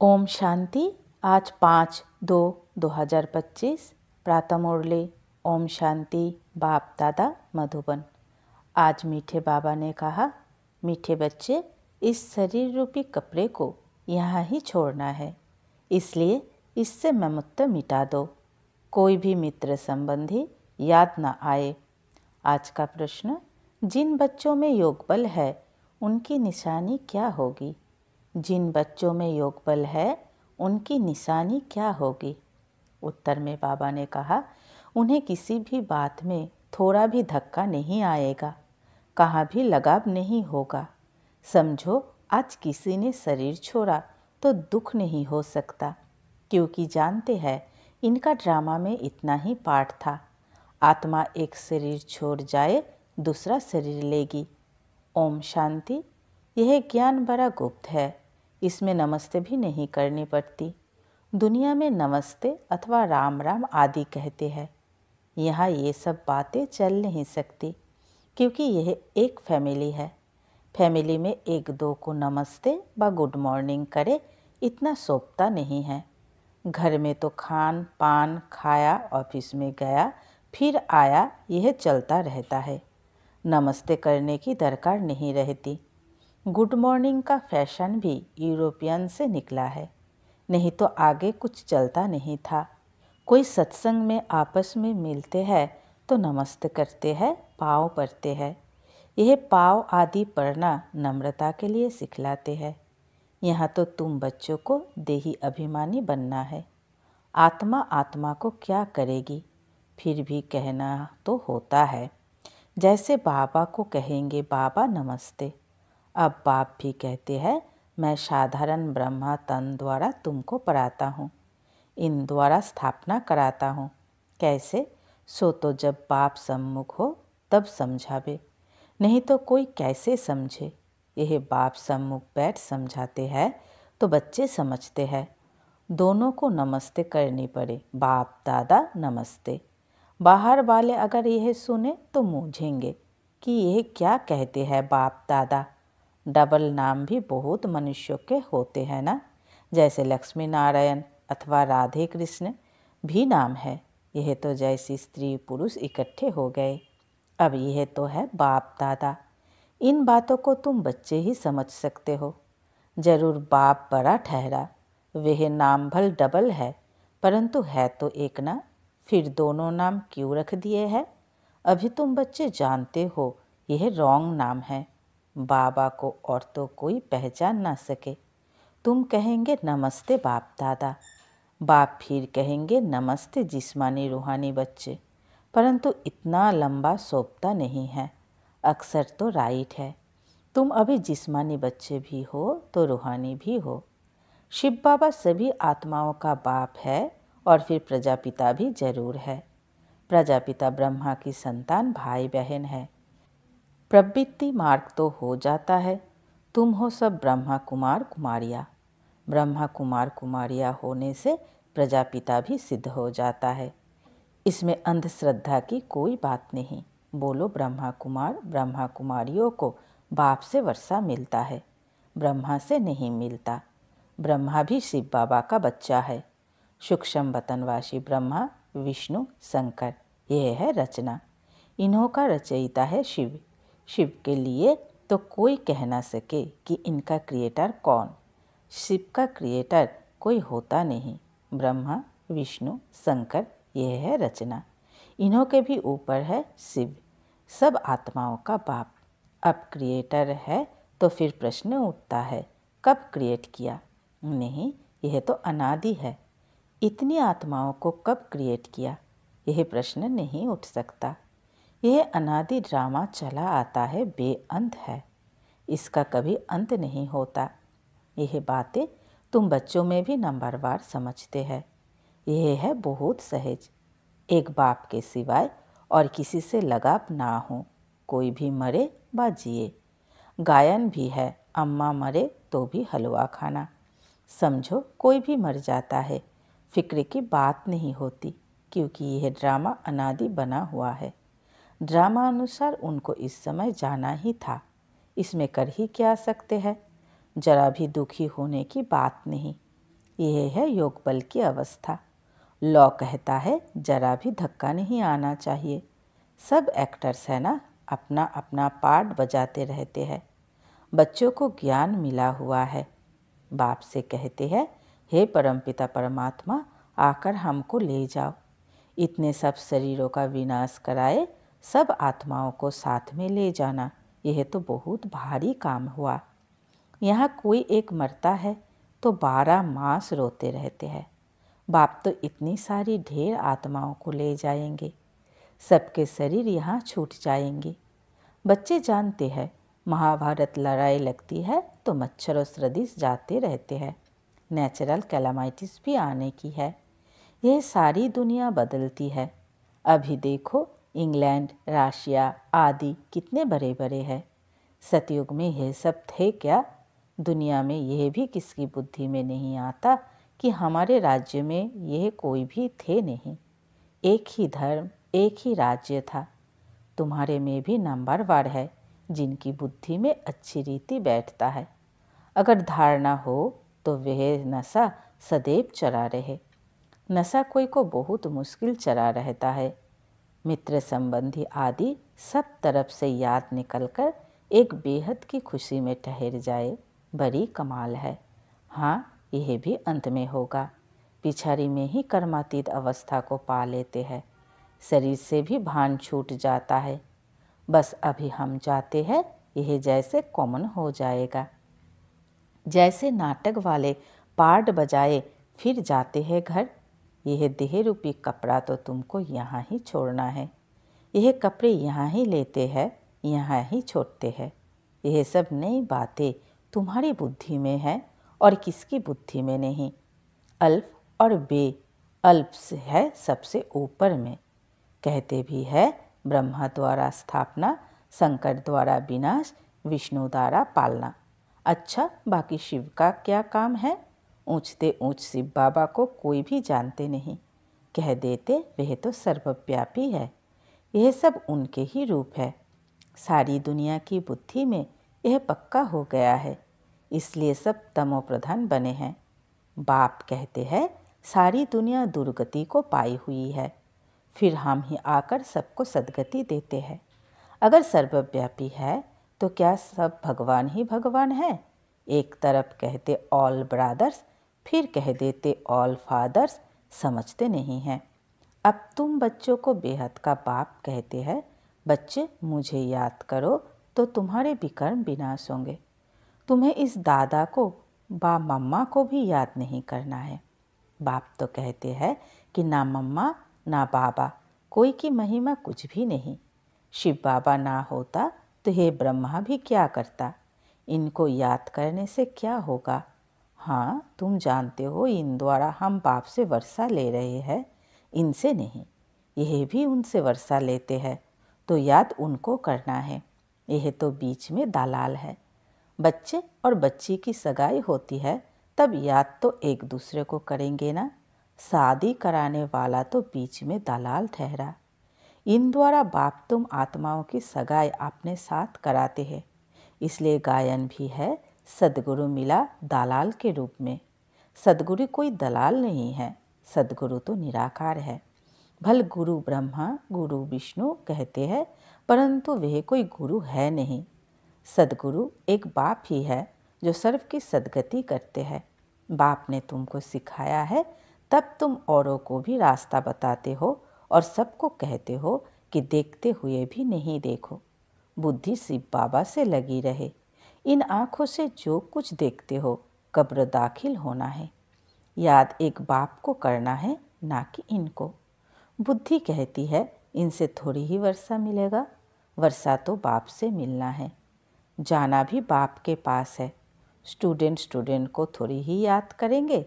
ओम शांति। आज 5/2/2025 प्रातः मुरली। ओम शांति। बाप दादा मधुबन। आज मीठे बाबा ने कहा, मीठे बच्चे, इस शरीर रूपी कपड़े को यहाँ ही छोड़ना है, इसलिए इससे ममत्व मिटा दो। कोई भी मित्र संबंधी याद न आए। आज का प्रश्न, जिन बच्चों में योग बल है उनकी निशानी क्या होगी? जिन बच्चों में योग बल है उनकी निशानी क्या होगी? उत्तर में बाबा ने कहा, उन्हें किसी भी बात में थोड़ा भी धक्का नहीं आएगा, कहाँ भी लगाव नहीं होगा। समझो, आज किसी ने शरीर छोड़ा तो दुख नहीं हो सकता, क्योंकि जानते हैं इनका ड्रामा में इतना ही पार्ट था। आत्मा एक शरीर छोड़ जाए दूसरा शरीर लेगी। ओम शांति। यह ज्ञान बड़ा गुप्त है, इसमें नमस्ते भी नहीं करनी पड़ती। दुनिया में नमस्ते अथवा राम राम आदि कहते हैं। यहाँ ये सब बातें चल नहीं सकती, क्योंकि यह एक फैमिली है। फैमिली में एक दो को नमस्ते व गुड मॉर्निंग करे इतना सोचता नहीं है। घर में तो खान पान खाया, ऑफिस में गया फिर आया, यह चलता रहता है। नमस्ते करने की दरकार नहीं रहती। गुड मॉर्निंग का फैशन भी यूरोपियन से निकला है, नहीं तो आगे कुछ चलता नहीं था। कोई सत्संग में आपस में मिलते हैं तो नमस्ते करते हैं, पाँव पड़ते हैं। यह पाँव आदि पढ़ना नम्रता के लिए सिखलाते हैं। यहाँ तो तुम बच्चों को देही अभिमानी बनना है। आत्मा आत्मा को क्या करेगी? फिर भी कहना तो होता है। जैसे बाबा को कहेंगे, बाबा नमस्ते। अब बाप भी कहते हैं, मैं साधारण ब्रह्मा तन द्वारा तुमको पढ़ाता हूँ, इन द्वारा स्थापना कराता हूँ। कैसे? सो तो जब बाप सम्मुख हो तब समझावे, नहीं तो कोई कैसे समझे। यह बाप सम्मुख बैठ समझाते हैं तो बच्चे समझते हैं। दोनों को नमस्ते करनी पड़े, बाप दादा नमस्ते। बाहर वाले अगर यह सुने तो मूझेंगे कि यह क्या कहते हैं बाप दादा। डबल नाम भी बहुत मनुष्यों के होते हैं ना, जैसे लक्ष्मी नारायण अथवा राधे कृष्ण भी नाम है। यह तो जैसे स्त्री पुरुष इकट्ठे हो गए। अब यह तो है बाप दादा। इन बातों को तुम बच्चे ही समझ सकते हो। जरूर बाप बड़ा ठहरा, वह नाम भल डबल है, परंतु है तो एक ना, फिर दोनों नाम क्यों रख दिए हैं? अभी तुम बच्चे जानते हो यह रॉन्ग नाम है। बाबा को और तो कोई पहचान ना सके। तुम कहेंगे नमस्ते बाप दादा, बाप फिर कहेंगे नमस्ते जिस्मानी रूहानी बच्चे, परंतु इतना लंबा सोचता नहीं है। अक्सर तो राइट है। तुम अभी जिस्मानी बच्चे भी हो तो रूहानी भी हो। शिव बाबा सभी आत्माओं का बाप है और फिर प्रजापिता भी जरूर है। प्रजापिता ब्रह्मा की संतान भाई बहन है। प्रवृत्ति मार्ग तो हो जाता है। तुम हो सब ब्रह्मा कुमार कुमारियाँ। ब्रह्मा कुमार कुमारियाँ होने से प्रजापिता भी सिद्ध हो जाता है। इसमें अंधश्रद्धा की कोई बात नहीं। बोलो ब्रह्मा कुमार ब्रह्मा कुमारियों को बाप से वर्षा मिलता है, ब्रह्मा से नहीं मिलता। ब्रह्मा भी शिव बाबा का बच्चा है। सूक्ष्म वतनवासी ब्रह्मा विष्णु शंकर, यह है रचना। इन्हों का रचयिता है शिव। शिव के लिए तो कोई कह ना सके कि इनका क्रिएटर कौन। शिव का क्रिएटर कोई होता नहीं। ब्रह्मा विष्णु शंकर, यह है रचना। इन्हों के भी ऊपर है शिव, सब आत्माओं का बाप। अब क्रिएटर है तो फिर प्रश्न उठता है, कब क्रिएट किया? नहीं, यह तो अनादि है। इतनी आत्माओं को कब क्रिएट किया, यह प्रश्न नहीं उठ सकता। यह अनादि ड्रामा चला आता है, बेअंत है। इसका कभी अंत नहीं होता। यह बातें तुम बच्चों में भी नंबरवार समझते हैं। यह है बहुत सहज। एक बाप के सिवाय और किसी से लगाव ना हो। कोई भी मरे व जिए। गायन भी है, अम्मा मरे तो भी हलवा खाना। समझो, कोई भी मर जाता है, फिक्र की बात नहीं होती, क्योंकि यह ड्रामा अनादि बना हुआ है। ड्रामा अनुसार उनको इस समय जाना ही था। इसमें कर ही क्या सकते हैं? जरा भी दुखी होने की बात नहीं। यह है योग बल की अवस्था। लॉ कहता है जरा भी धक्का नहीं आना चाहिए। सब एक्टर्स है ना, अपना अपना पार्ट बजाते रहते हैं। बच्चों को ज्ञान मिला हुआ है। बाप से कहते हैं, हे परमपिता परमात्मा, आकर हमको ले जाओ। इतने सब शरीरों का विनाश कराए सब आत्माओं को साथ में ले जाना, यह तो बहुत भारी काम हुआ। यहाँ कोई एक मरता है तो 12 मास रोते रहते हैं। बाप तो इतनी सारी ढेर आत्माओं को ले जाएंगे, सबके शरीर यहाँ छूट जाएंगे। बच्चे जानते हैं महाभारत लड़ाई लगती है तो मच्छरों सदृश जाते रहते हैं। नेचुरल कैलामिटीज भी आने की है। यह सारी दुनिया बदलती है। अभी देखो इंग्लैंड, रशिया आदि कितने बड़े बड़े हैं। सतयुग में यह सब थे क्या? दुनिया में यह भी किसकी बुद्धि में नहीं आता कि हमारे राज्य में यह कोई भी थे नहीं। एक ही धर्म, एक ही राज्य था। तुम्हारे में भी नंबरवार है जिनकी बुद्धि में अच्छी रीति बैठता है। अगर धारणा हो तो वह नशा सदैव चरा रहे। नशा कोई को बहुत मुश्किल चरा रहता है। मित्र संबंधी आदि सब तरफ से याद निकलकर एक बेहद की खुशी में ठहर जाए, बड़ी कमाल है। हाँ, यह भी अंत में होगा। पिछाड़ी में ही कर्मातीत अवस्था को पा लेते हैं। शरीर से भी भान छूट जाता है। बस अभी हम जाते हैं, यह जैसे कॉमन हो जाएगा। जैसे नाटक वाले पार्ट बजाए फिर जाते हैं घर। यह देह रूपी कपड़ा तो तुमको यहाँ ही छोड़ना है। यह कपड़े यहाँ ही लेते हैं, यहाँ ही छोड़ते हैं। यह सब नई बातें तुम्हारी बुद्धि में है और किसकी बुद्धि में नहीं। अल्प और बे अल्प है सबसे ऊपर में। कहते भी है ब्रह्मा द्वारा स्थापना, शंकर द्वारा विनाश, विष्णु द्वारा पालना। अच्छा, बाकी शिव का क्या काम है? ऊंचते ऊंच शिव बाबा को कोई भी जानते नहीं। कह देते वह तो सर्वव्यापी है। यह सब उनके ही रूप है। सारी दुनिया की बुद्धि में यह पक्का हो गया है, इसलिए सब तमो प्रधान बने हैं। बाप कहते हैं सारी दुनिया दुर्गति को पाई हुई है, फिर हम ही आकर सबको सद्गति देते हैं। अगर सर्वव्यापी है तो क्या सब भगवान ही भगवान है? एक तरफ कहते ऑल ब्रदर्स, फिर कह देते ऑल फादर्स। समझते नहीं हैं। अब तुम बच्चों को बेहद का बाप कहते हैं। बच्चे, मुझे याद करो तो तुम्हारे विकर्म विनाश होंगे। तुम्हें इस दादा को बा मम्मा को भी याद नहीं करना है। बाप तो कहते हैं कि ना मम्मा ना बाबा, कोई की महिमा कुछ भी नहीं। शिव बाबा ना होता तो हे ब्रह्मा भी क्या करता? इनको याद करने से क्या होगा? हाँ, तुम जानते हो इन द्वारा हम बाप से वर्षा ले रहे हैं, इनसे नहीं। यह भी उनसे वर्षा लेते हैं, तो याद उनको करना है। यह तो बीच में दलाल है। बच्चे और बच्ची की सगाई होती है तब याद तो एक दूसरे को करेंगे ना। शादी कराने वाला तो बीच में दलाल ठहरा। इन द्वारा बाप तुम आत्माओं की सगाई अपने साथ कराते हैं। इसलिए गायन भी है, सद्गुरु मिला दलाल के रूप में। सद्गुरु कोई दलाल नहीं है, सद्गुरु तो निराकार है। भल गुरु ब्रह्मा गुरु विष्णु कहते हैं, परंतु वह कोई गुरु है नहीं। सद्गुरु एक बाप ही है जो सर्व की सद्गति करते हैं। बाप ने तुमको सिखाया है, तब तुम औरों को भी रास्ता बताते हो और सबको कहते हो कि देखते हुए भी नहीं देखो। बुद्धि शिव बाबा से लगी रहे। इन आँखों से जो कुछ देखते हो कब्र दाखिल होना है। याद एक बाप को करना है, ना कि इनको। बुद्धि कहती है इनसे थोड़ी ही वर्षा मिलेगा। वर्षा तो बाप से मिलना है। जाना भी बाप के पास है। स्टूडेंट को थोड़ी ही याद करेंगे।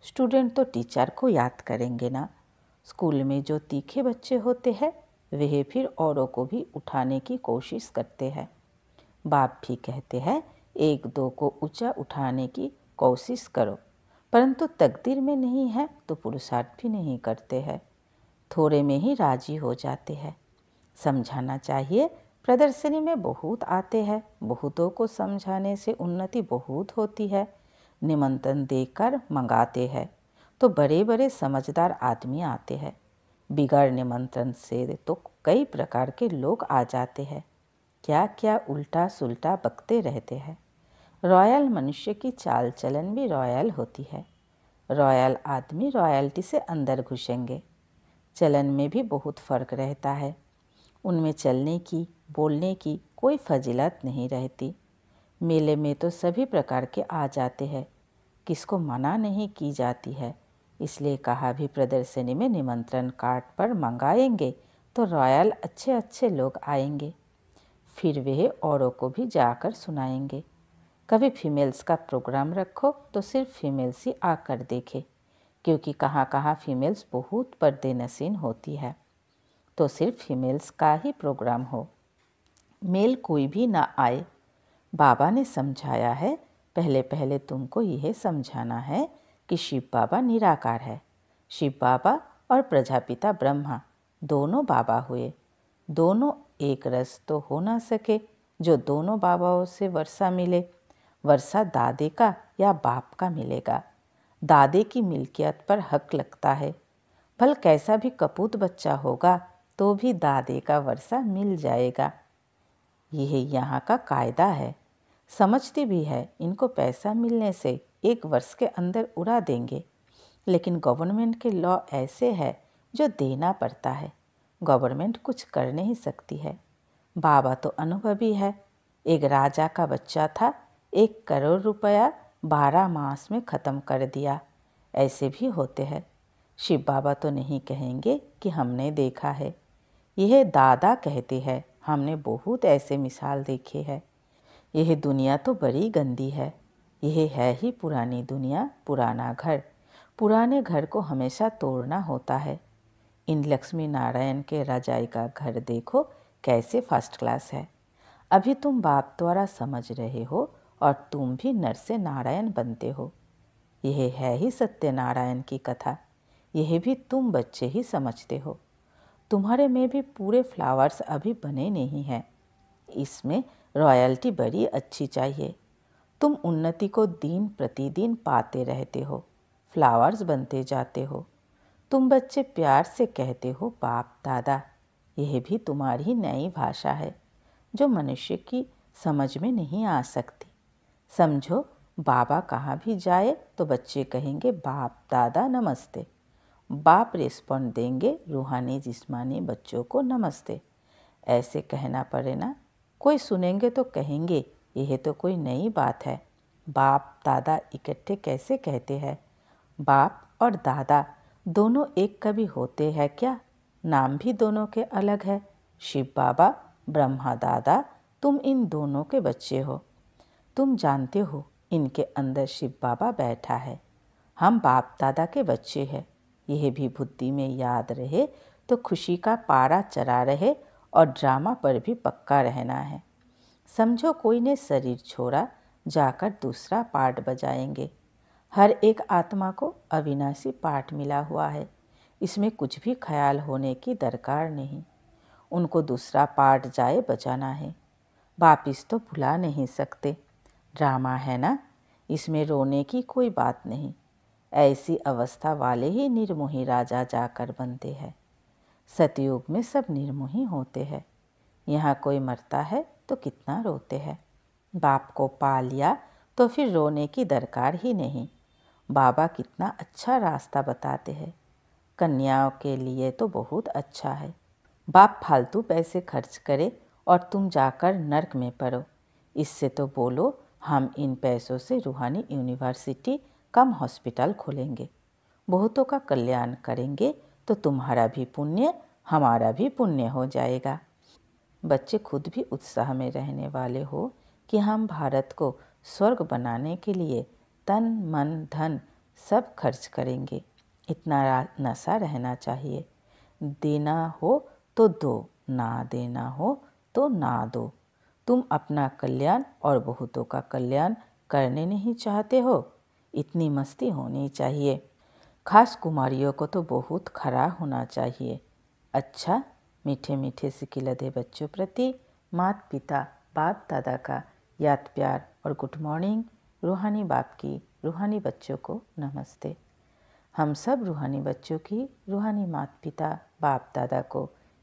स्टूडेंट तो टीचर को याद करेंगे ना। स्कूल में जो तीखे बच्चे होते हैं वह फिर औरों को भी उठाने की कोशिश करते हैं। बाप भी कहते हैं एक दो को ऊंचा उठाने की कोशिश करो, परंतु तकदीर में नहीं है तो पुरुषार्थ भी नहीं करते हैं। थोड़े में ही राजी हो जाते हैं। समझाना चाहिए, प्रदर्शनी में बहुत आते हैं। बहुतों को समझाने से उन्नति बहुत होती है। निमंत्रण देकर मंगाते हैं तो बड़े बड़े समझदार आदमी आते हैं। बिगड़ निमंत्रण से तो कई प्रकार के लोग आ जाते हैं, क्या क्या उल्टा सुल्टा बकते रहते हैं। रॉयल मनुष्य की चाल चलन भी रॉयल होती है। रॉयल आदमी रॉयल्टी से अंदर घुसेंगे। चलन में भी बहुत फ़र्क रहता है। उनमें चलने की, बोलने की कोई फजीलत नहीं रहती। मेले में तो सभी प्रकार के आ जाते हैं, किसको मना नहीं की जाती है। इसलिए कहा भी प्रदर्शनी में निमंत्रण कार्ड पर मंगाएंगे तो रॉयल अच्छे अच्छे लोग आएंगे, फिर वे औरों को भी जाकर सुनाएंगे। कभी फीमेल्स का प्रोग्राम रखो तो सिर्फ फीमेल्स ही आकर देखे, क्योंकि कहाँ कहाँ फीमेल्स बहुत पर्देनशीन होती है, तो सिर्फ फीमेल्स का ही प्रोग्राम हो, मेल कोई भी ना आए। बाबा ने समझाया है, पहले पहले तुमको यह समझाना है कि शिव बाबा निराकार है। शिव बाबा और प्रजापिता ब्रह्मा दोनों बाबा हुए। दोनों एक रस तो हो ना सके जो दोनों बाबाओं से वर्षा मिले। वर्षा दादे का या बाप का मिलेगा। दादे की मिल्कियत पर हक लगता है। भल कैसा भी कपूत बच्चा होगा तो भी दादे का वर्षा मिल जाएगा। यह यहाँ का कायदा है। समझती भी है इनको पैसा मिलने से 1 वर्ष के अंदर उड़ा देंगे, लेकिन गवर्नमेंट के लॉ ऐसे है जो देना पड़ता है। गवर्नमेंट कुछ कर नहीं सकती है। बाबा तो अनुभवी है। एक राजा का बच्चा था, 1 करोड़ रुपया 12 मास में ख़त्म कर दिया। ऐसे भी होते हैं। शिव बाबा तो नहीं कहेंगे कि हमने देखा है, यह दादा कहते हैं हमने बहुत ऐसे मिसाल देखे हैं। यह दुनिया तो बड़ी गंदी है। यह है ही पुरानी दुनिया, पुराना घर। पुराने घर को हमेशा तोड़ना होता है। इन लक्ष्मी नारायण के रजाई का घर देखो कैसे फर्स्ट क्लास है। अभी तुम बाप द्वारा समझ रहे हो और तुम भी नर से नारायण बनते हो। यह है ही सत्यनारायण की कथा। यह भी तुम बच्चे ही समझते हो। तुम्हारे में भी पूरे फ्लावर्स अभी बने नहीं हैं। इसमें रॉयल्टी बड़ी अच्छी चाहिए। तुम उन्नति को दिन प्रतिदिन पाते रहते हो, फ्लावर्स बनते जाते हो। तुम बच्चे प्यार से कहते हो बाप दादा। यह भी तुम्हारी नई भाषा है जो मनुष्य की समझ में नहीं आ सकती। समझो, बाबा कहाँ भी जाए तो बच्चे कहेंगे बाप दादा नमस्ते। बाप रिस्पॉन्ड देंगे रूहानी जिस्मानी बच्चों को नमस्ते। ऐसे कहना पड़े ना, कोई सुनेंगे तो कहेंगे यह तो कोई नई बात है। बाप दादा इकट्ठे कैसे कहते हैं? बाप और दादा दोनों एक कभी होते हैं क्या? नाम भी दोनों के अलग है। शिव बाबा, ब्रह्मा दादा, तुम इन दोनों के बच्चे हो। तुम जानते हो इनके अंदर शिव बाबा बैठा है। हम बाप दादा के बच्चे हैं। यह भी बुद्धि में याद रहे तो खुशी का पारा चढ़ा रहे और ड्रामा पर भी पक्का रहना है। समझो कोई ने शरीर छोड़ा, जाकर दूसरा पार्ट बजाएंगे। हर एक आत्मा को अविनाशी पार्ट मिला हुआ है। इसमें कुछ भी ख्याल होने की दरकार नहीं। उनको दूसरा पार्ट जाए बजाना है। वापिस तो भुला नहीं सकते। ड्रामा है ना, इसमें रोने की कोई बात नहीं। ऐसी अवस्था वाले ही निर्मोही राजा जाकर बनते हैं। सतयुग में सब निर्मोही होते हैं। यहाँ कोई मरता है तो कितना रोते हैं। बाप को पा लिया तो फिर रोने की दरकार ही नहीं। बाबा कितना अच्छा रास्ता बताते हैं। कन्याओं के लिए तो बहुत अच्छा है। बाप फालतू पैसे खर्च करे और तुम जाकर नर्क में पड़ो। इससे तो बोलो हम इन पैसों से रूहानी यूनिवर्सिटी कम हॉस्पिटल खोलेंगे, बहुतों का कल्याण करेंगे, तो तुम्हारा भी पुण्य हमारा भी पुण्य हो जाएगा। बच्चे खुद भी उत्साह में रहने वाले हो कि हम भारत को स्वर्ग बनाने के लिए तन मन धन सब खर्च करेंगे। इतना नशा रहना चाहिए। देना हो तो दो, ना देना हो तो ना दो। तुम अपना कल्याण और बहुतों का कल्याण करने नहीं चाहते हो? इतनी मस्ती होनी चाहिए। खास कुमारियों को तो बहुत खरा होना चाहिए। अच्छा, मीठे मीठे सिकिलधे बच्चों प्रति माता पिता बाप दादा का याद प्यार और गुड मॉर्निंग। रूहानी बाप की रूहानी बच्चों को नमस्ते। हम सब रूहानी बच्चों की रूहानी माता पिता बाप दादा को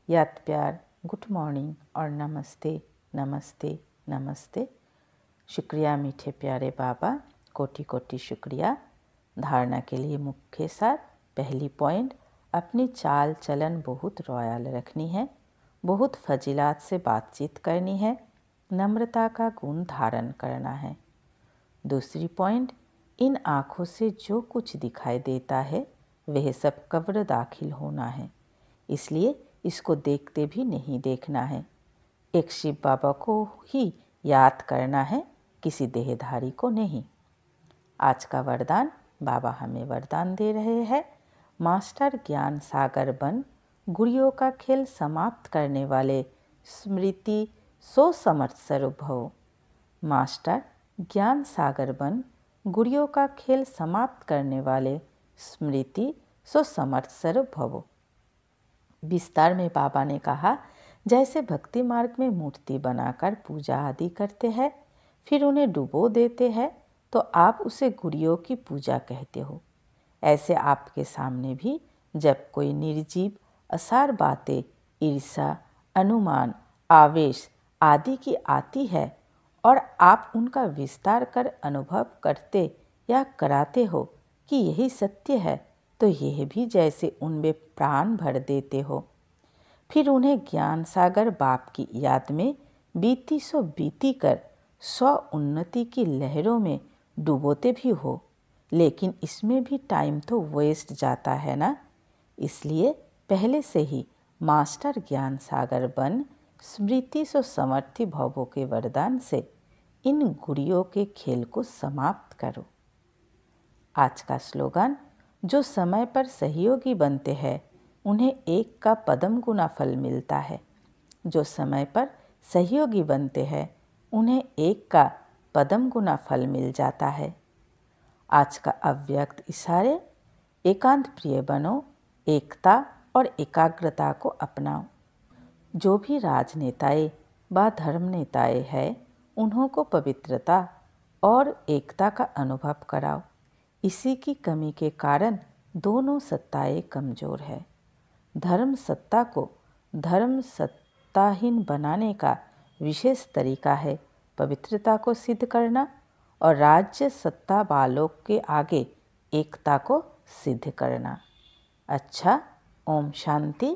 याद प्यार, गुड मॉर्निंग और नमस्ते नमस्ते नमस्ते। शुक्रिया मीठे प्यारे बाबा, कोटि कोटि शुक्रिया। धारणा के लिए मुख्य सार। पहली पॉइंट, अपनी चाल चलन बहुत रॉयल रखनी है, बहुत फजीलात से बातचीत करनी है, नम्रता का गुण धारण करना है। दूसरी पॉइंट, इन आँखों से जो कुछ दिखाई देता है वह सब कब्र दाखिल होना है, इसलिए इसको देखते भी नहीं देखना है। एक शिव बाबा को ही याद करना है, किसी देहधारी को नहीं। आज का वरदान, बाबा हमें वरदान दे रहे हैं, मास्टर ज्ञान सागर बन, गुड़ियों का खेल समाप्त करने वाले स्मृति सो समर्थ भव। मास्टर ज्ञान सागर बन, गुड़ियों का खेल समाप्त करने वाले स्मृति सो समर्थ भव। विस्तार में बाबा ने कहा, जैसे भक्ति मार्ग में मूर्ति बनाकर पूजा आदि करते हैं, फिर उन्हें डुबो देते हैं, तो आप उसे गुड़ियों की पूजा कहते हो। ऐसे आपके सामने भी जब कोई निर्जीव असार बातें, ईर्षा, अनुमान, आवेश आदि की आती है और आप उनका विस्तार कर अनुभव करते या कराते हो कि यही सत्य है, तो यह भी जैसे उनमें प्राण भर देते हो। फिर उन्हें ज्ञान सागर बाप की याद में बीती सो बीती कर स्व उन्नति की लहरों में डुबोते भी हो। लेकिन इसमें भी टाइम तो वेस्ट जाता है ना, इसलिए पहले से ही मास्टर ज्ञान सागर बन, स्मृति सो समर्थी भवों के वरदान से इन गुड़ियों के खेल को समाप्त करो। आज का स्लोगन, जो समय पर सहयोगी बनते हैं उन्हें एक का पदम गुना फल मिलता है। जो समय पर सहयोगी बनते हैं उन्हें एक का पदम गुना फल मिल जाता है। आज का अव्यक्त इशारे, एकांत प्रिय बनो, एकता और एकाग्रता को अपनाओ। जो भी राजनेताएं व धर्म नेताएं हैं उन्हों को पवित्रता और एकता का अनुभव कराओ। इसी की कमी के कारण दोनों सत्ताएं कमज़ोर है। धर्म सत्ता को धर्म सत्ताहीन बनाने का विशेष तरीका है पवित्रता को सिद्ध करना और राज्य सत्ता वालों के आगे एकता को सिद्ध करना। अच्छा, ओम शांति।